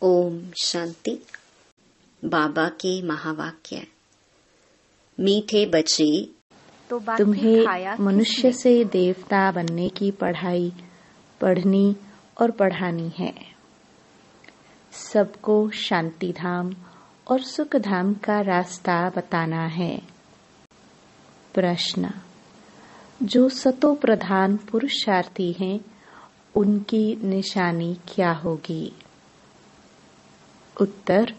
ओम शांति। बाबा के महावाक्य। मीठे बच्चे, तो तुम्हें मनुष्य से देवता बनने की पढ़ाई पढ़नी और पढ़ानी है। सबको शांति धाम और सुख धाम का रास्ता बताना है। प्रश्न, जो सतो प्रधान पुरुषार्थी हैं, उनकी निशानी क्या होगी? उत्तर,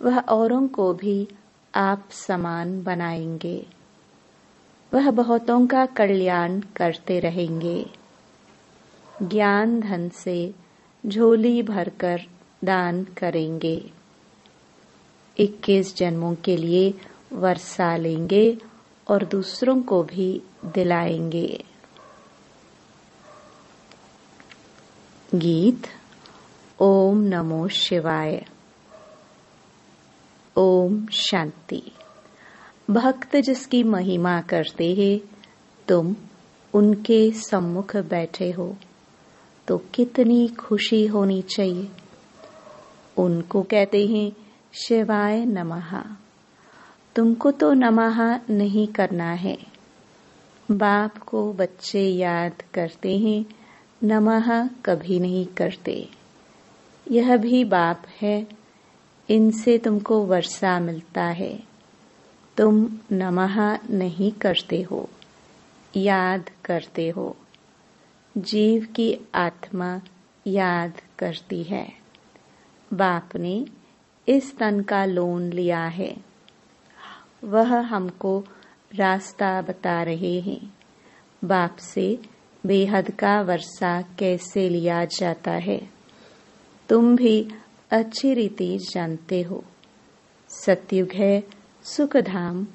वह औरों को भी आप समान बनाएंगे। वह बहुतों का कल्याण करते रहेंगे। ज्ञान धन से झोली भरकर दान करेंगे। 21 जन्मों के लिए वर्षा लेंगे और दूसरों को भी दिलाएंगे। गीत। ओम नमो शिवाय। ओम शांति। भक्त जिसकी महिमा करते हैं, तुम उनके सम्मुख बैठे हो तो कितनी खुशी होनी चाहिए। उनको कहते हैं शिवाय नमः। तुमको तो नमः नहीं करना है। बाप को बच्चे याद करते हैं, नमः कभी नहीं करते। यह भी बाप है, इनसे तुमको वर्षा मिलता है। तुम नमः नहीं करते हो, याद करते हो। जीव की आत्मा याद करती है। बाप ने इस तन का लोन लिया है। वह हमको रास्ता बता रहे हैं। बाप से बेहद का वर्षा कैसे लिया जाता है, तुम भी अच्छी रीति जानते हो। सतयुग है सुख धाम,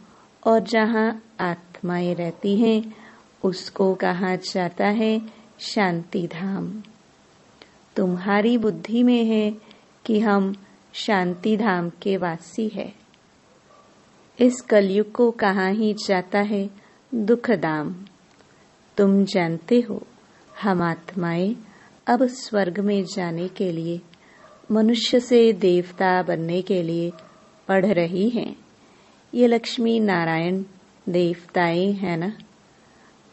और जहाँ आत्माएं रहती हैं उसको कहा जाता है शांति धाम। तुम्हारी बुद्धि में है कि हम शांति धाम के वासी है। इस कलयुग को कहा ही जाता है दुख धाम। तुम जानते हो, हम आत्माएं अब स्वर्ग में जाने के लिए, मनुष्य से देवता बनने के लिए पढ़ रही हैं। ये लक्ष्मी नारायण देवताएं हैं ना।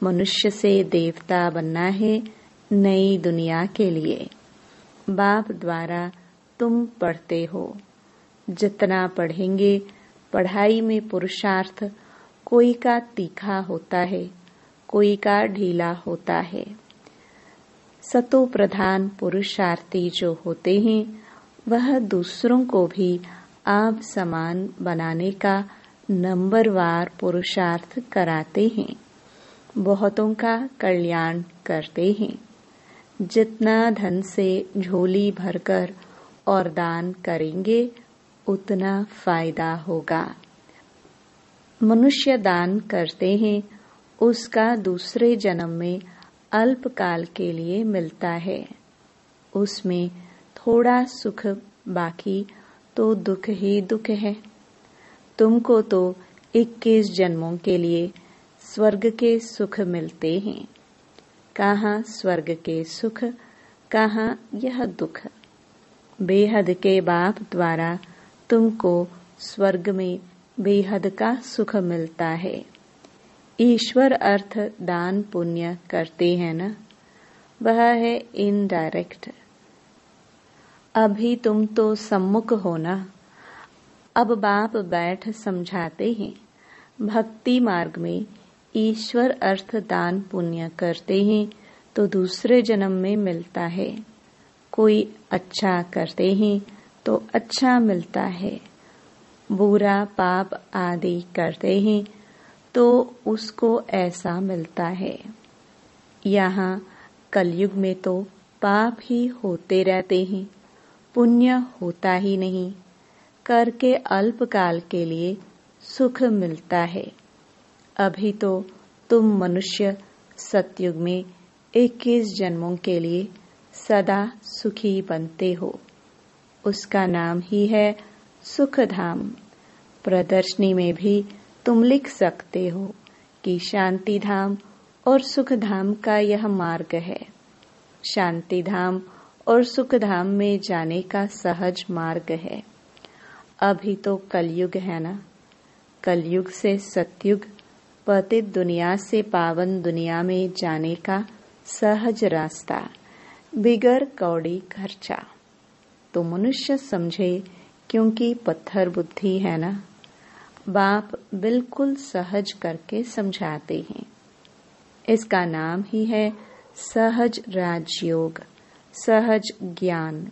मनुष्य से देवता बनना है नई दुनिया के लिए। बाप द्वारा तुम पढ़ते हो। जितना पढ़ेंगे, पढ़ाई में पुरुषार्थ कोई का तीखा होता है, कोई का ढीला होता है। सतो प्रधान पुरुषार्थी जो होते हैं, वह दूसरों को भी आप समान बनाने का नंबरवार पुरुषार्थ कराते हैं। बहुतों का कल्याण करते हैं। जितना धन से झोली भरकर और दान करेंगे, उतना फायदा होगा। मनुष्य दान करते हैं, उसका दूसरे जन्म में अल्पकाल के लिए मिलता है। उसमें थोड़ा सुख, बाकी तो दुख ही दुख है। तुमको तो 21 जन्मों के लिए स्वर्ग के सुख मिलते हैं। कहाँ स्वर्ग के सुख, कहाँ यह दुख। बेहद के बाप द्वारा तुमको स्वर्ग में बेहद का सुख मिलता है। ईश्वर अर्थ दान पुण्य करते हैं ना, वह है इनडायरेक्ट। अभी तुम तो सम्मुख हो ना। अब बाप बैठ समझाते हैं। भक्ति मार्ग में ईश्वर अर्थ दान पुण्य करते हैं तो दूसरे जन्म में मिलता है। कोई अच्छा करते हैं तो अच्छा मिलता है। बुरा पाप आदि करते हैं तो उसको ऐसा मिलता है। यहाँ कलयुग में तो पाप ही होते रहते हैं, पुण्य होता ही नहीं। करके अल्पकाल के लिए सुख मिलता है। अभी तो तुम मनुष्य सतयुग में 21 जन्मों के लिए सदा सुखी बनते हो। उसका नाम ही है सुख धाम। प्रदर्शनी में भी तुम लिख सकते हो कि शांति धाम और सुख धाम का यह मार्ग है। शांति धाम और सुखधाम में जाने का सहज मार्ग है। अभी तो कलयुग है ना, कलयुग से सतयुग, पतित दुनिया से पावन दुनिया में जाने का सहज रास्ता, बिगर कौड़ी खर्चा। तो मनुष्य समझे, क्योंकि पत्थर बुद्धि है ना। बाप बिल्कुल सहज करके समझाते हैं। इसका नाम ही है सहज राजयोग, सहज ज्ञान।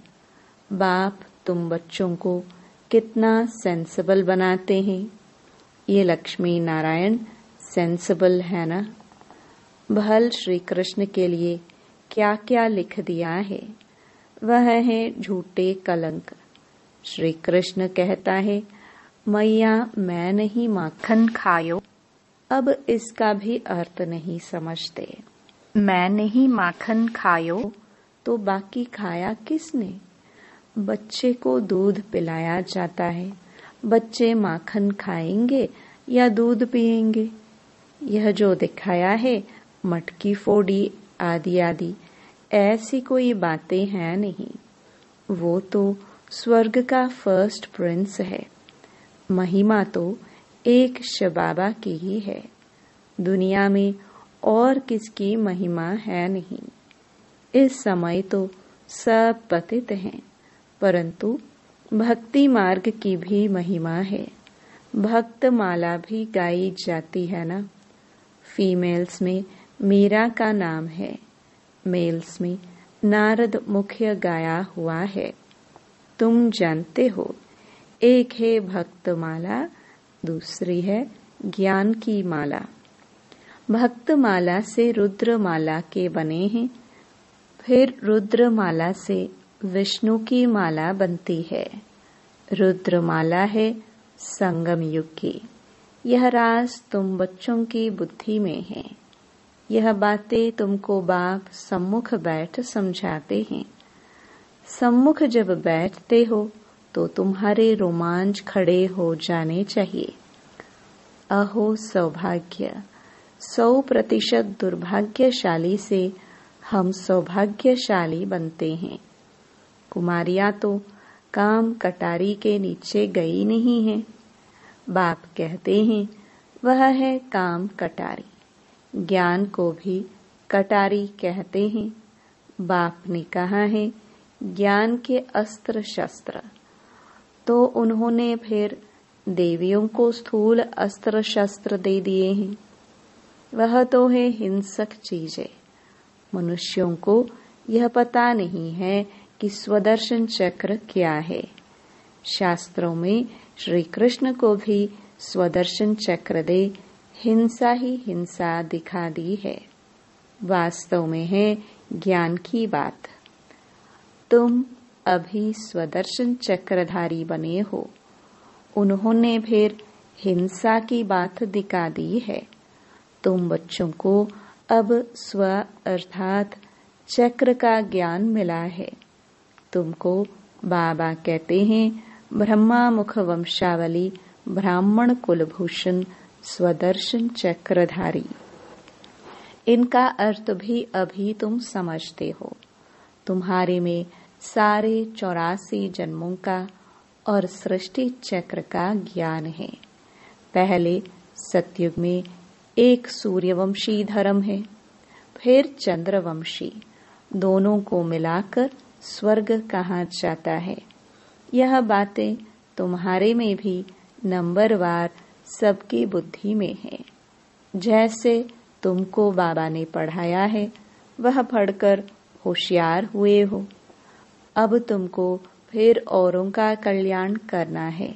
बाप तुम बच्चों को कितना सेंसिबल बनाते हैं। ये लक्ष्मी नारायण सेंसिबल है ना। भल श्री कृष्ण के लिए क्या क्या लिख दिया है, वह है झूठे कलंक। श्री कृष्ण कहता है, मैया मैं नहीं माखन खायो। अब इसका भी अर्थ नहीं समझते। मैं नहीं माखन खायो तो बाकी खाया किसने? बच्चे को दूध पिलाया जाता है, बच्चे माखन खाएंगे या दूध पिएंगे? यह जो दिखाया है मटकी फोड़ी आदि आदि, ऐसी कोई बातें हैं नहीं। वो तो स्वर्ग का फर्स्ट प्रिंस है। महिमा तो एक शबाबा की ही है। दुनिया में और किसकी महिमा है नहीं। इस समय तो सब पतित हैं, परंतु भक्ति मार्ग की भी महिमा है। भक्त माला भी गाई जाती है ना। फीमेल्स में मीरा का नाम है, मेल्स में नारद मुख्य गाया हुआ है। तुम जानते हो, एक है भक्त माला, दूसरी है ज्ञान की माला। भक्त माला से रुद्र माला के बने हैं, फिर रुद्र माला से विष्णु की माला बनती है। रुद्र माला है संगम युग की। यह राज तुम बच्चों की बुद्धि में है। यह बातें तुमको बाप सम्मुख बैठ समझाते हैं। सम्मुख जब बैठते हो तो तुम्हारे रोमांच खड़े हो जाने चाहिए। अहो सौभाग्य, 100% दुर्भाग्यशाली से हम सौभाग्यशाली बनते हैं। कुमारियां तो काम कटारी के नीचे गई नहीं है। बाप कहते हैं वह है काम कटारी। ज्ञान को भी कटारी कहते हैं। बाप ने कहा है ज्ञान के अस्त्र शस्त्र, तो उन्होंने फिर देवियों को स्थूल अस्त्र शस्त्र दे दिए हैं। वह तो है हिंसक चीजें। मनुष्यों को यह पता नहीं है कि स्वदर्शन चक्र क्या है। शास्त्रों में श्री कृष्ण को भी स्वदर्शन चक्र दे हिंसा ही हिंसा दिखा दी है। वास्तव में है ज्ञान की बात। तुम अभी स्वदर्शन चक्रधारी बने हो, उन्होंने फिर हिंसा की बात दिखा दी है। तुम बच्चों को अब स्व अर्थात चक्र का ज्ञान मिला है। तुमको बाबा कहते हैं ब्रह्मा मुख वंशावली ब्राह्मण कुलभूषण स्वदर्शन चक्रधारी। इनका अर्थ भी अभी तुम समझते हो। तुम्हारे में सारे 84 जन्मों का और सृष्टि चक्र का ज्ञान है। पहले सतयुग में एक सूर्यवंशी धर्म है, फिर चंद्रवंशी। दोनों को मिलाकर स्वर्ग कहा जाता है। यह बातें तुम्हारे में भी नंबरवार सबकी बुद्धि में है। जैसे तुमको बाबा ने पढ़ाया है, वह पढ़कर होशियार हुए हो। अब तुमको फिर औरों का कल्याण करना है,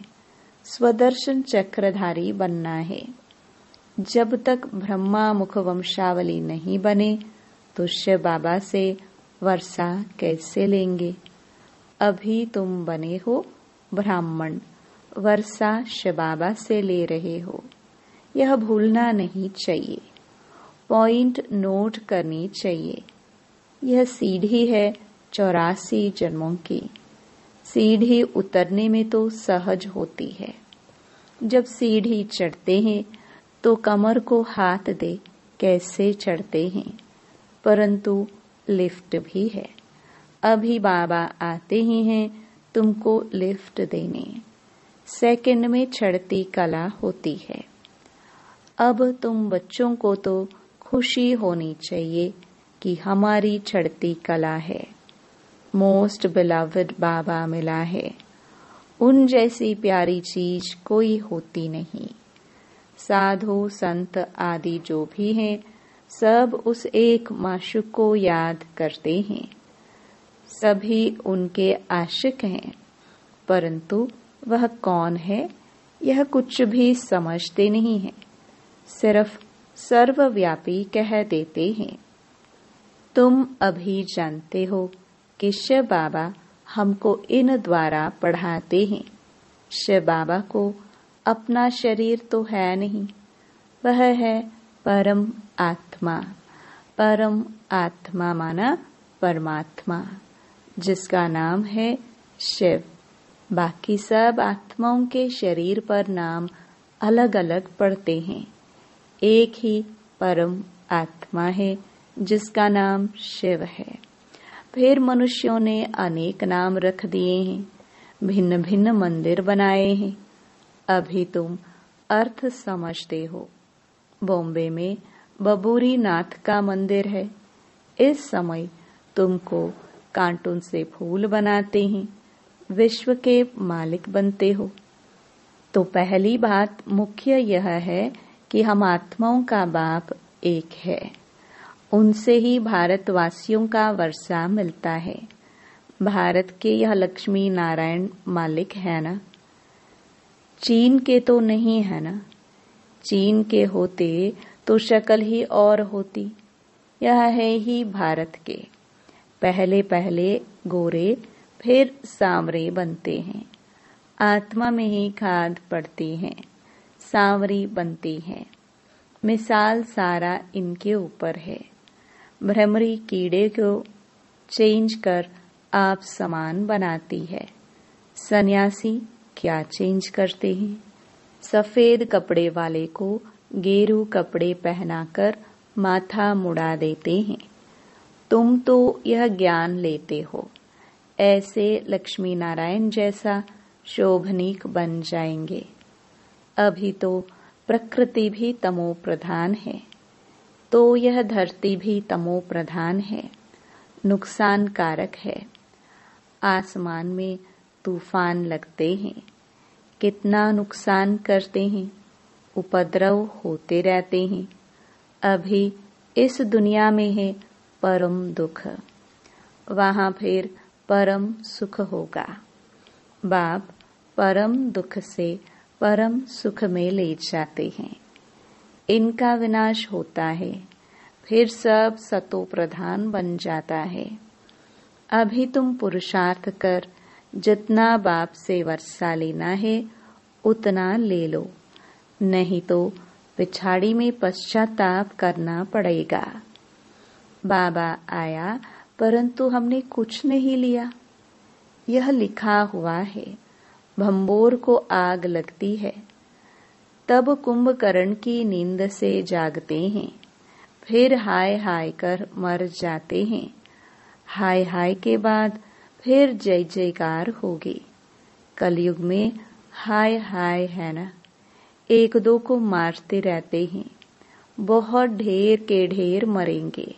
स्वदर्शन चक्रधारी बनना है। जब तक ब्रह्मा मुख वंशावली नहीं बने तो शिव बाबा से वर्षा कैसे लेंगे? अभी तुम बने हो ब्राह्मण, वर्षा शिव बाबा से ले रहे हो। यह भूलना नहीं चाहिए, पॉइंट नोट करनी चाहिए। यह सीढ़ी है 84 जन्मों की। सीढ़ी उतरने में तो सहज होती है। जब सीढ़ी चढ़ते हैं तो कमर को हाथ दे कैसे चढ़ते हैं, परंतु लिफ्ट भी है। अभी बाबा आते ही हैं तुमको लिफ्ट देने। सेकंड में चढ़ती कला होती है। अब तुम बच्चों को तो खुशी होनी चाहिए कि हमारी चढ़ती कला है। मोस्ट बिलवड बाबा मिला है। उन जैसी प्यारी चीज कोई होती नहीं। साधु संत आदि जो भी हैं सब उस एक माशूक को याद करते हैं। सभी उनके आशिक हैं, परंतु वह कौन है यह कुछ भी समझते नहीं हैं। सिर्फ सर्वव्यापी कह देते हैं। तुम अभी जानते हो कि शिव बाबा हमको इन द्वारा पढ़ाते हैं। शिव बाबा को अपना शरीर तो है नहीं, वह है परम आत्मा। परम आत्मा माना परमात्मा, जिसका नाम है शिव। बाकी सब आत्माओं के शरीर पर नाम अलग अलग पड़ते हैं। एक ही परम आत्मा है जिसका नाम शिव है। फिर मनुष्यों ने अनेक नाम रख दिए हैं, भिन्न भिन्न मंदिर बनाए हैं। अभी तुम अर्थ समझते हो। बॉम्बे में बबूरी नाथ का मंदिर है। इस समय तुमको कार्टून से फूल बनाते हैं, विश्व के मालिक बनते हो। तो पहली बात मुख्य यह है कि हम आत्माओं का बाप एक है। उनसे ही भारतवासियों का वर्षा मिलता है। भारत के यह लक्ष्मी नारायण मालिक है ना, चीन के तो नहीं है ना। चीन के होते तो शक्ल ही और होती। यह है ही भारत के। पहले पहले गोरे फिर सांवरे बनते हैं। आत्मा में ही खाद पड़ती है, सांवरी बनती है। मिसाल सारा इनके ऊपर है। भ्रमरी कीड़े को चेंज कर आप समान बनाती है। सन्यासी क्या चेंज करते हैं? सफेद कपड़े वाले को गेरू कपड़े पहनाकर माथा मुड़ा देते हैं। तुम तो यह ज्ञान लेते हो, ऐसे लक्ष्मी नारायण जैसा शोभनीक बन जाएंगे। अभी तो प्रकृति भी तमो प्रधान है, तो यह धरती भी तमो प्रधान है, नुकसान कारक है। आसमान में तूफान लगते हैं, कितना नुकसान करते हैं, उपद्रव होते रहते हैं। अभी इस दुनिया में है परम दुख, वहां फिर परम सुख होगा। बाप परम दुख से परम सुख में ले जाते हैं। इनका विनाश होता है, फिर सब सतो प्रधान बन जाता है। अभी तुम पुरुषार्थ कर जितना बाप से वर्षा लेना है उतना ले लो, नहीं तो पिछाड़ी में पश्चाताप करना पड़ेगा। बाबा आया परंतु हमने कुछ नहीं लिया। यह लिखा हुआ है, भंबोर को आग लगती है तब कुंभकर्ण की नींद से जागते हैं, फिर हाय हाय कर मर जाते हैं। हाय हाय के बाद फिर जय जयकार होगी। कलयुग में हाय हाय है ना, एक दो को मारते रहते हैं, बहुत ढेर के ढेर मरेंगे।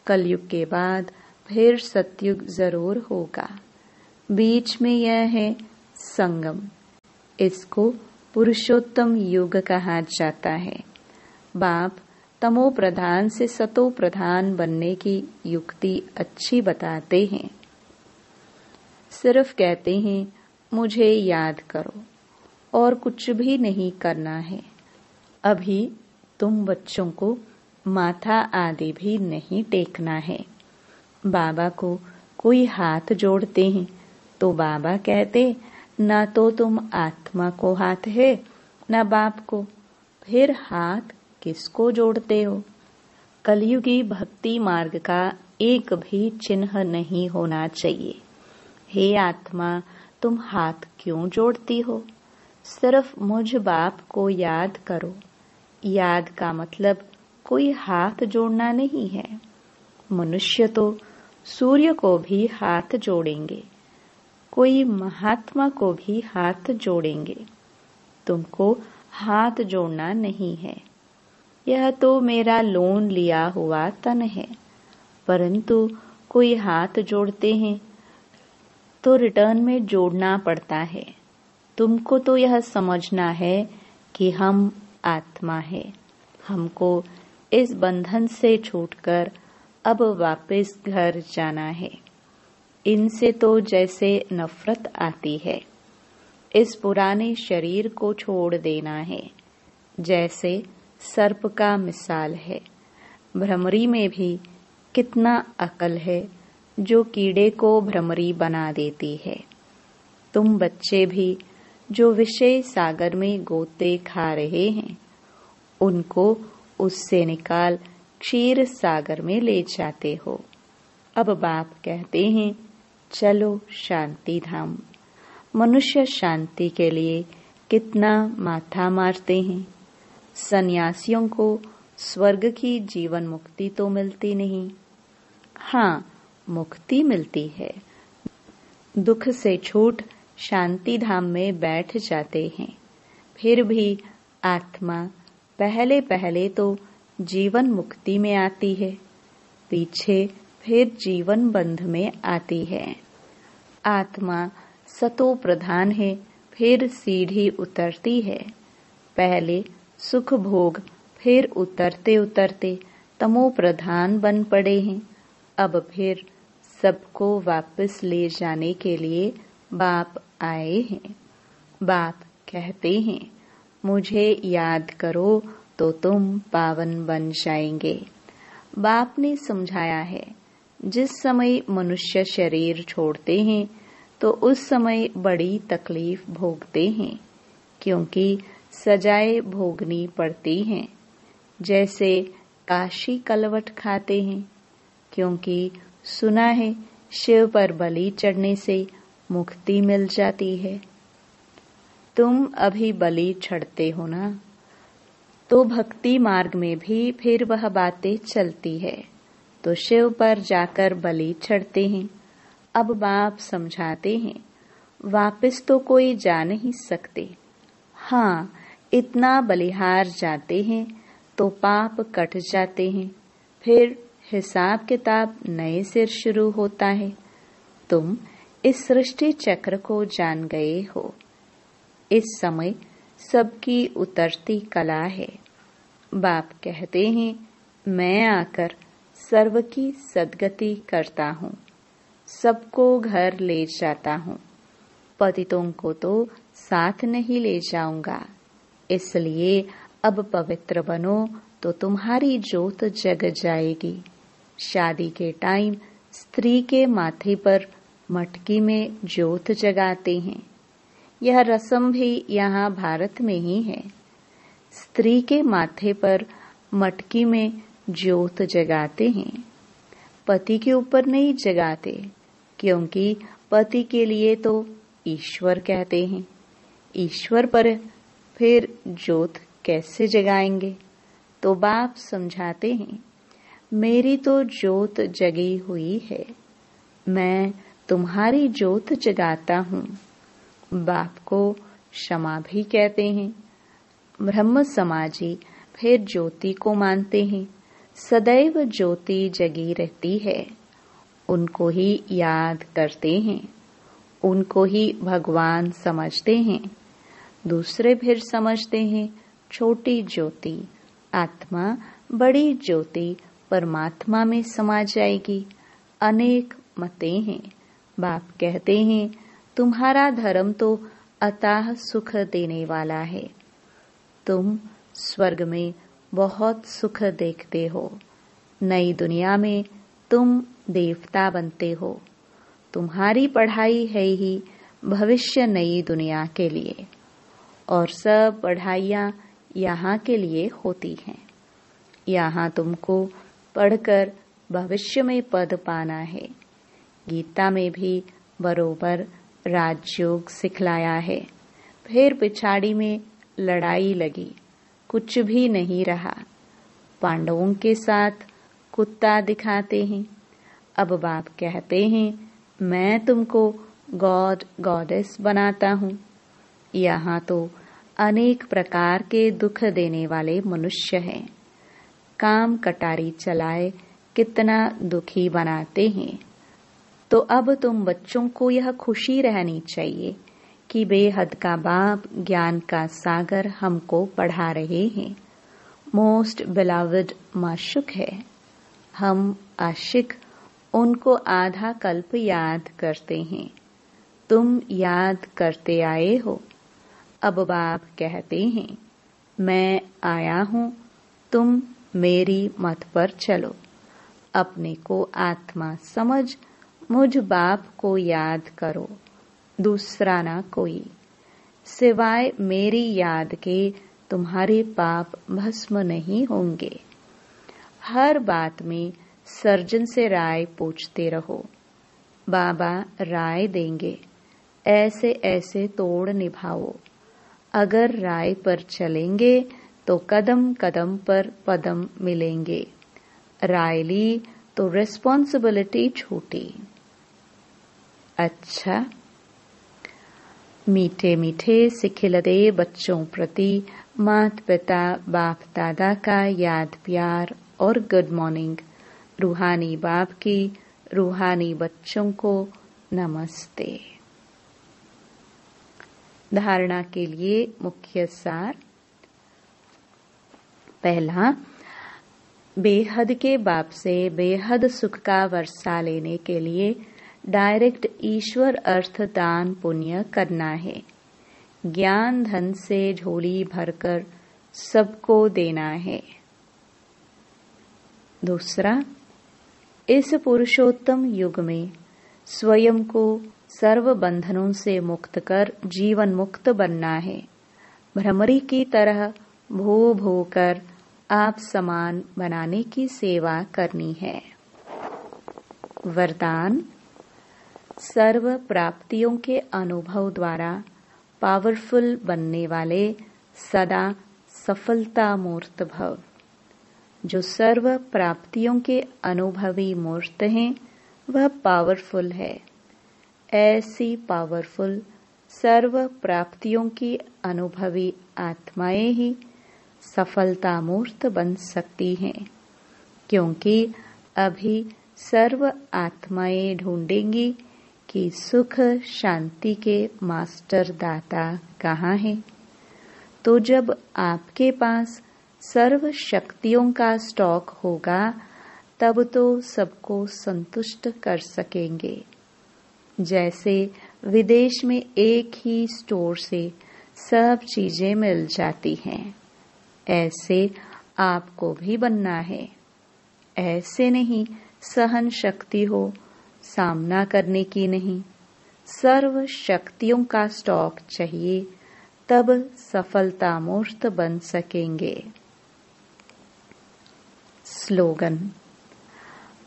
कलयुग के बाद फिर सतयुग जरूर होगा। बीच में यह है संगम। इसको पुरुषोत्तम युग कहा जाता है। बाप तमो प्रधान से सतो प्रधान बनने की युक्ति अच्छी बताते हैं। सिर्फ कहते हैं मुझे याद करो और कुछ भी नहीं करना है। अभी तुम बच्चों को माथा आदि भी नहीं टेकना है। बाबा को कोई हाथ जोड़ते हैं तो बाबा कहते ना तो तुम आत्मा को हाथ है ना बाप को, फिर हाथ किसको जोड़ते हो? कलयुगी भक्ति मार्ग का एक भी चिन्ह नहीं होना चाहिए। हे आत्मा, तुम हाथ क्यों जोड़ती हो? सिर्फ मुझ बाप को याद करो। याद का मतलब कोई हाथ जोड़ना नहीं है। मनुष्य तो सूर्य को भी हाथ जोड़ेंगे, कोई महात्मा को भी हाथ जोड़ेंगे। तुमको हाथ जोड़ना नहीं है। यह तो मेरा लोन लिया हुआ तन है, परंतु कोई हाथ जोड़ते हैं तो रिटर्न में जोड़ना पड़ता है। तुमको तो यह समझना है कि हम आत्मा है। हमको इस बंधन से छूटकर अब वापस घर जाना है। इनसे तो जैसे नफरत आती है। इस पुराने शरीर को छोड़ देना है। जैसे सर्प का मिसाल है। भ्रमरी में भी कितना अकल है जो कीड़े को भ्रमरी बना देती है। तुम बच्चे भी जो विषय सागर में गोते खा रहे हैं, उनको उससे निकाल क्षीर सागर में ले जाते हो। अब बाप कहते हैं, चलो शांति धाम। मनुष्य शांति के लिए कितना माथा मारते हैं। सन्यासियों को स्वर्ग की जीवन मुक्ति तो मिलती नहीं। हाँ, मुक्ति मिलती है। दुख से छूट शांति धाम में बैठ जाते हैं। फिर भी आत्मा पहले पहले तो जीवन मुक्ति में आती है, पीछे फिर जीवन बंध में आती है। आत्मा सतो प्रधान है, फिर सीढ़ी उतरती है। पहले सुख भोग, फिर उतरते उतरते तमो प्रधान बन पड़े हैं। अब फिर सबको वापस ले जाने के लिए बाप आए हैं। बाप कहते हैं, मुझे याद करो तो तुम पावन बन जाएंगे। बाप ने समझाया है, जिस समय मनुष्य शरीर छोड़ते हैं तो उस समय बड़ी तकलीफ भोगते हैं, क्योंकि सजाएं भोगनी पड़ती हैं। जैसे काशी कलवट खाते हैं, क्योंकि सुना है शिव पर बलि चढ़ने से मुक्ति मिल जाती है। तुम अभी बलि चढ़ते हो ना, तो भक्ति मार्ग में भी फिर वह बातें चलती है, तो शिव पर जाकर बलि चढ़ते हैं। अब बाप समझाते हैं, वापस तो कोई जा नहीं सकते। हाँ, इतना बलिहार जाते हैं तो पाप कट जाते हैं, फिर हिसाब किताब नए सिर शुरू होता है। तुम इस सृष्टि चक्र को जान गए हो। इस समय सबकी उतरती कला है। बाप कहते हैं, मैं आकर सर्व की सद्गति करता हूँ, सबको घर ले जाता हूँ। पतितों को तो साथ नहीं ले जाऊंगा। इसलिए अब पवित्र बनो तो तुम्हारी जोत जग जाएगी। शादी के टाइम स्त्री के माथे पर मटकी में जोत जगाते हैं। यह रस्म भी यहाँ भारत में ही है। स्त्री के माथे पर मटकी में जोत जगाते हैं। पति के ऊपर नहीं जगाते, क्योंकि पति के लिए तो ईश्वर कहते हैं। ईश्वर पर फिर जोत कैसे जगाएंगे? तो बाप समझाते हैं, मेरी तो जोत जगी हुई है, मैं तुम्हारी जोत जगाता हूँ। बाप को क्षमा भी कहते हैं। ब्रह्म समाजी फिर ज्योति को मानते हैं। सदैव ज्योति जगी रहती है। उनको ही याद करते हैं, उनको ही भगवान समझते हैं। दूसरे फिर समझते हैं छोटी ज्योति, आत्मा बड़ी ज्योति परमात्मा में समा जाएगी। अनेक मतें हैं। बाप कहते हैं, तुम्हारा धर्म तो अथाह सुख देने वाला है। तुम स्वर्ग में बहुत सुख देखते हो। नई दुनिया में तुम देवता बनते हो। तुम्हारी पढ़ाई है ही भविष्य नई दुनिया के लिए, और सब पढ़ाइयाँ यहाँ के लिए होती हैं। यहाँ तुमको पढ़कर भविष्य में पद पाना है। गीता में भी बरोबर राजयोग सिखलाया है। फिर पिछाड़ी में लड़ाई लगी, कुछ भी नहीं रहा। पांडवों के साथ कुत्ता दिखाते हैं। अब बाप कहते हैं, मैं तुमको गॉड गॉडेस बनाता हूँ। यहाँ तो अनेक प्रकार के दुख देने वाले मनुष्य हैं। काम कटारी चलाए कितना दुखी बनाते हैं। तो अब तुम बच्चों को यह खुशी रहनी चाहिए कि बेहद का बाप ज्ञान का सागर हमको पढ़ा रहे हैं। मोस्ट बिलवड माशुक है। हम आशिक उनको आधा कल्प याद करते हैं। तुम याद करते आए हो। अब बाप कहते हैं, मैं आया हूँ, तुम मेरी मत पर चलो। अपने को आत्मा समझ मुझ बाप को याद करो, दूसरा ना कोई। सिवाय मेरी याद के तुम्हारे पाप भस्म नहीं होंगे। हर बात में सर्जन से राय पूछते रहो। बाबा राय देंगे, ऐसे ऐसे तोड़ निभाओ। अगर राय पर चलेंगे तो कदम कदम पर पदम मिलेंगे। राय ली तो रिस्पॉन्सिबिलिटी छूटी। अच्छा, मीठे मीठे सिखिलदे बच्चों प्रति माता पिता बाप दादा का याद प्यार और गुड मॉर्निंग। रूहानी बाप की रूहानी बच्चों को नमस्ते। धारणा के लिए मुख्य सार। पहला, बेहद के बाप से बेहद सुख का वर्षा लेने के लिए डायरेक्ट ईश्वर अर्थ दान पुण्य करना है। ज्ञान धन से झोली भरकर सबको देना है। दूसरा, इस पुरुषोत्तम युग में स्वयं को सर्व बंधनों से मुक्त कर जीवन मुक्त बनना है। भ्रमरी की तरह भो भो कर आप समान बनाने की सेवा करनी है। वरदान, सर्व प्राप्तियों के अनुभव द्वारा पावरफुल बनने वाले सदा सफलता मूर्त भव। जो सर्व प्राप्तियों के अनुभवी मूर्त हैं वह पावरफुल है। ऐसी पावरफुल सर्व प्राप्तियों की अनुभवी आत्माएं ही सफलता मूर्त बन सकती हैं, क्योंकि अभी सर्व आत्माएं ढूंढेंगी कि सुख शांति के मास्टर दाता कहाँ हैं। तो जब आपके पास सर्व शक्तियों का स्टॉक होगा तब तो सबको संतुष्ट कर सकेंगे। जैसे विदेश में एक ही स्टोर से सब चीजें मिल जाती हैं, ऐसे आपको भी बनना है। ऐसे नहीं सहन शक्ति हो, सामना करने की नहीं, सर्व शक्तियों का स्टॉक चाहिए, तब सफलता मूर्त बन सकेंगे। स्लोगन,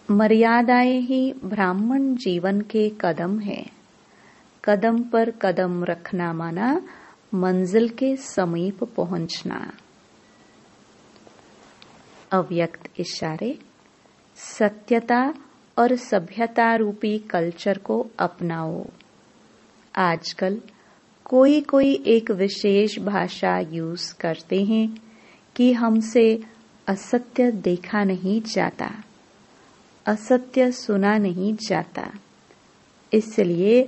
मर्यादाएं ही ब्राह्मण जीवन के कदम हैं। कदम पर कदम रखना माना मंजिल के समीप पहुंचना। अव्यक्त इशारे, सत्यता और सभ्यता रूपी कल्चर को अपनाओ। आजकल कोई कोई एक विशेष भाषा यूज करते हैं कि हमसे असत्य देखा नहीं जाता, असत्य सुना नहीं जाता, इसलिए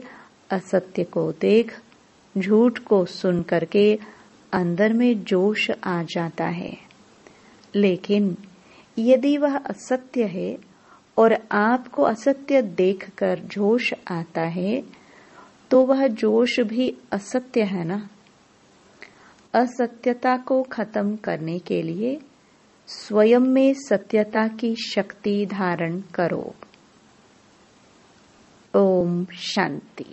असत्य को देख झूठ को सुन करके अंदर में जोश आ जाता है। लेकिन यदि वह असत्य है और आपको असत्य देखकर जोश आता है तो वह जोश भी असत्य है ना। असत्यता को खत्म करने के लिए स्वयं में सत्यता की शक्ति धारण करो। ओम शांति।